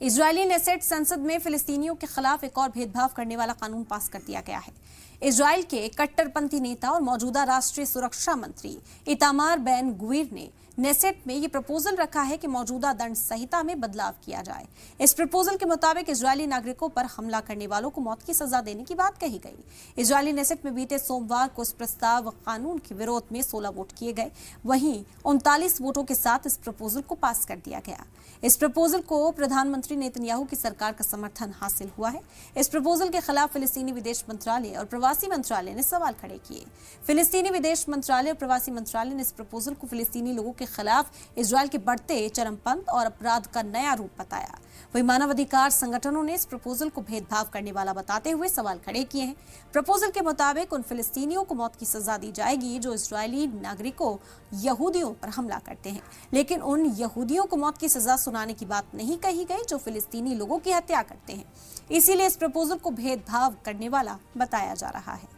Israeli Knesset संसद में फिलिस्तीनियों के खिलाफ एक और भेदभाव करने वाला कानून पास कर दिया गया है। इजरायल के कट्टरपंथी नेता और मौजूदा राष्ट्रीय सुरक्षा मंत्री इतामार बेन गुवीर ने नेसेट में ये प्रपोजल रखा है कि मौजूदा दंड संहिता में बदलाव किया जाए। इस प्रपोजल के मुताबिक इजरायली नागरिकों पर हमला करने वालों को मौत की सजा देने की बात कही गई। इजरायली नेसेट में बीते सोमवार को इस प्रस्ताव कानून के विरोध में 16 वोट किए गए, वहीं 39 वोटों के साथ इस प्रपोजल को पास कर दिया गया। इस प्रपोजल को प्रधानमंत्री नेतन्याहू की सरकार का समर्थन हासिल हुआ है। इस प्रपोजल के खिलाफ फिलिस्तीनी विदेश मंत्रालय और प्रवासी मंत्रालय ने सवाल खड़े किए। फिलिस्तीनी विदेश मंत्रालय और प्रवासी मंत्रालय ने इस प्रपोजल को फिलिस्तीनी लोगों के खिलाफ इजरायल के बढ़ते चरमपंथ और अपराध का नया रूप बताया। वही मानवाधिकार संगठनों ने इस प्रपोजल को भेदभाव करने वाला बताते हुए सवाल खड़े किए हैं। प्रपोजल के मुताबिक उन फिलिस्तीनियों को मौत की सजा दी जाएगी जो इजरायली नागरिकों यहूदियों पर हमला करते हैं, लेकिन उन यहूदियों को मौत की सजा सुनाने की बात नहीं कही गई जो फिलिस्तीनी लोगों की हत्या करते हैं। इसीलिए इस प्रपोजल को भेदभाव करने वाला बताया जा रहा है।